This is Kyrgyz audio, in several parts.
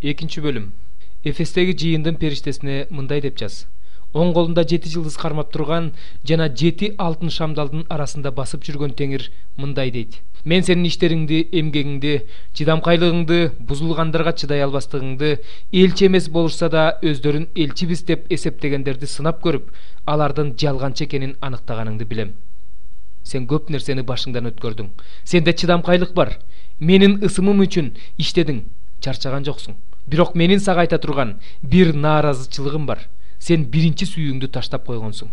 Экинчи бөлүм. Эфестеги жыйындын периштесине мындай деп жаз. Оң колунда 7 жылдыз кармап турган жана 7 алтын шамдалдын арасында басып жүргөн Теңир мындай дейт. Мен сенин иштериңди, эмгегиңди, чыдамкайлыгыңды, бузулгандарга чыдай албастыгыңды, элчи эмес болушса да өздөрүн элчибиз деп эсептегендерди сынап көрүп, алардын жалганчы экенин аныктаганыңды билем. Сен көп нерсени башыңдан өткөрдүң. Сенде чыдамкайлык бар. Менин ысымым үчүн иштедиң, чарчаган жоксуң. Бирок менин сага айта турган бир нааразычылыгым бар. Сен биринчи сүйүүңдү таштап койгонсуң.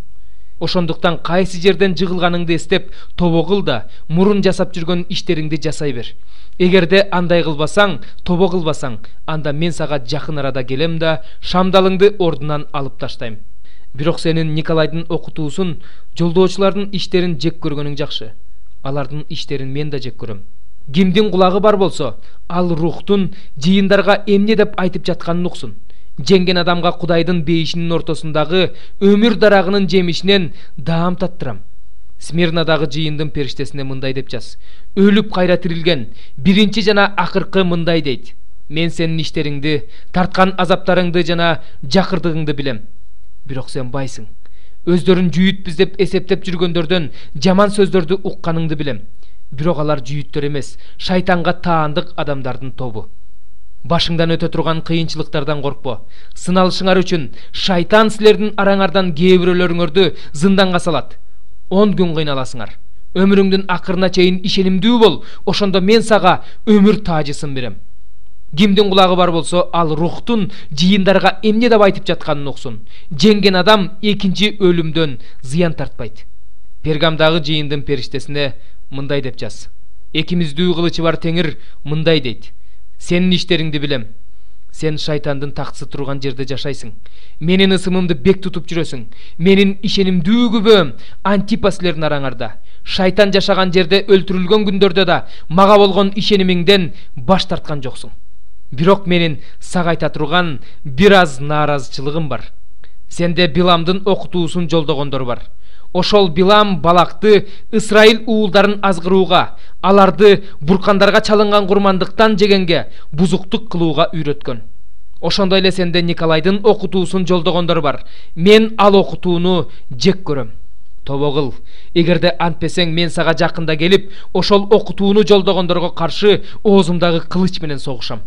Ошондуктан кайсы жерден жыгылганыңды эстеп, тобо кыл да мурун жасап жүргөн иштериңди жасай бер. Эгерде андай кылбасаң, тобо кылбасаң, анда мен сага жакын арада келем да шамдалыңды ордунан алып таштайм. Бирок сенин Николайдын окутуусун, жолдоочулардын иштерин жек көргөнүң жакшы. Алардын иштерин мен да жек көрөм. Кимдин кулагы бар болсо, ал рухтун жыйындарга эмне деп айтып жатканын уксун. Жеңген адамга Кудайдын бейишинин ортосундагы өмүр дарагынын жемишинен даам таттырам. Смирнадагы жыйындын периштесине мындай деп жаз. Өлүп кайра тирилген биринчи жана акыркы мындай дейт. Мен сенин иштериңди, тарткан азаптарыңды жана жакырдыгыңды билем. Бирок сен байсың. Өздөрүн жүйүтпүз деп эсептеп жүргөндөрдөн жаман сөздөрдү укканыңды билем. Бирок алар жүйүттөр эмес, шайтанга таандык адамдардын тобу. Башыңдан өтө турган кыйынчылыктардан коркпо. Сыналышыңар үчүн шайтан силердин араңардан кээ бирөөлөрүңөрдү зынданга салат. 10 күн кыйналасыңар. Өмүрүңдүн акырына чейин ишенимдүү бол, ошондо мен сага өмүр таажысын берем. Кимдин кулагы бар болсо, ал рухтун жыйындарга эмне деп айтып жатканын уксун. Жеңген адам экинчи өлүмдөн зыян тартпайт. Пергамдагы жыйындын периштесине мындай деп жаз. Экимиздүү кылычы бар Теңир мындай дейт. Сенин иштериңди билем. Сен шайтандын тактысы турган жерде жашайсың. Менин ысымымды бек тутуп жүрөсүң. Менин ишенимдүү күбөм Антипа силердин араңарда. Шайтан жашаган жерде өлтүрүлгөн күндөрдө да мага болгон ишенимиңден баш тарткан жоксуң. Бирок менин сага айта турган бир аз нааразычылыгым бар. Сенде Биламдын окутуусун жолдогондор бар. Ошол Билам Балакты Исраил уулдарын азгырууга, аларды буркандарга чалынган курмандыктан жегенге бузуктук кылууга үйрөткөн. Ошондой эле сенде Николайдын окутуусун жолдогондор бар. Мен ал окутууну жек көрөм. Тобо кыл. Эгерде антпесең, мен сага жакында келип, ошол окутууну жолдогондорго каршы оозумдагы кылыч менен согушам.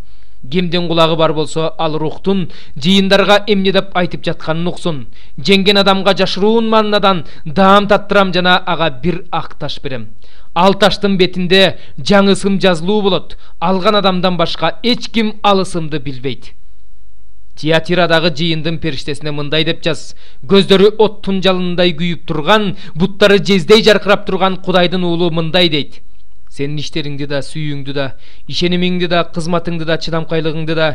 Кимдин кулагы бар болсо, ал рухтун жыйындарга эмне деп айтып жатканын уксун. Жеңген адамга жашыруун маннадан даам таттырам жана ага бир ак таш берем. Ал таштын бетинде жаңы ысым жазылуу болот. Алган адамдан башка эч ким ал ысымды билбейт. Тиатирадагы жыйындын периштесине мындай деп жаз. Көздөрү оттун жалындай күйүп турган, буттары жездей жаркырап турган Кудайдын уулу мындай дейт. Сенин иштериңди да, сүйүүңдү да, ишенимиңди да, кызматыңды да, чыдамкайлыгыңды да,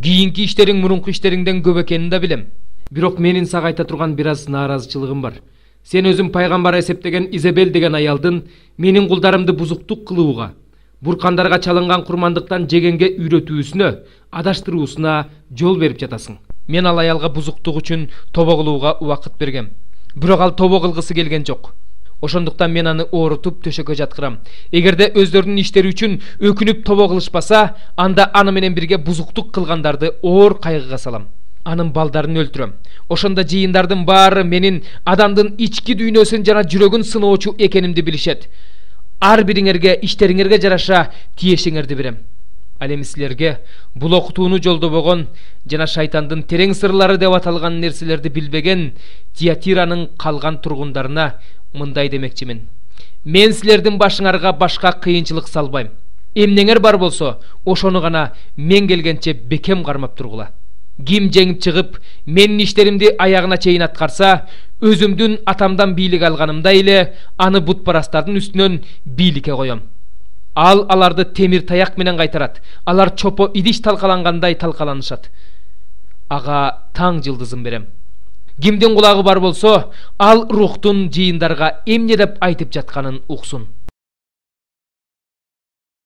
кийинки иштериң мурунку иштериңден көп экенин да билем. Бирок менин сага айта турган бир аз нааразычылыгым бар. Сен өзүң пайгамбар эсептеген Изабель деген аялдын менин кулдарымды бузуктук кылууга, буркандарга чалынган курмандыктан жегенге үйрөтүүсүнө, адаштыруусуна жол берип жатасың. Мен ал аялга бузуктук үчүн тобо кылууга убакыт бергем. Бирок ал тобо кылгысы келген жок. Ошондуктан мен аны оорутуп төшөккө жаткырам. Эгерде өздөрүнүн иштери үчүн өкүнүп тобо кылышпаса, анда аны менен бирге бузуктук кылгандарды оор кайгыга салам. Анын балдарын өлтүрөм. Ошондо жыйындардын баары менин адамдын ички дүйнөсүн жана жүрөгүн сыноочу экенимди билишет. Ар бириңерге иштериңерге жараша тиешиңерди берем. Ал эми силерге бул окутууну жолдобогон жана шайтандын терең сырлары деп аталган нерселерди билбеген Тиатиранын калган тургундарына мындай демекчимин. Мен силердин башыңарга башка кыйынчылык салбайм. Эмнеңер бар болсо, ошону гана мен келгенче бекем кармап тургула. Ким жеңип чыгып, менин иштеримди аягына чейин аткарса, өзүмдүн атамдан бийлик алганымда эле аны бутпарастардын үстүнөн бийликке коем. Ал аларды темир таяк менен кайтарат. Алар чопо идиш талкалангандай талкаланышат. Ага таң жылдызын берем. Кимдин кулагы бар болсо, ал рухтун жыйындарга эмне деп айтып жатканын уксун.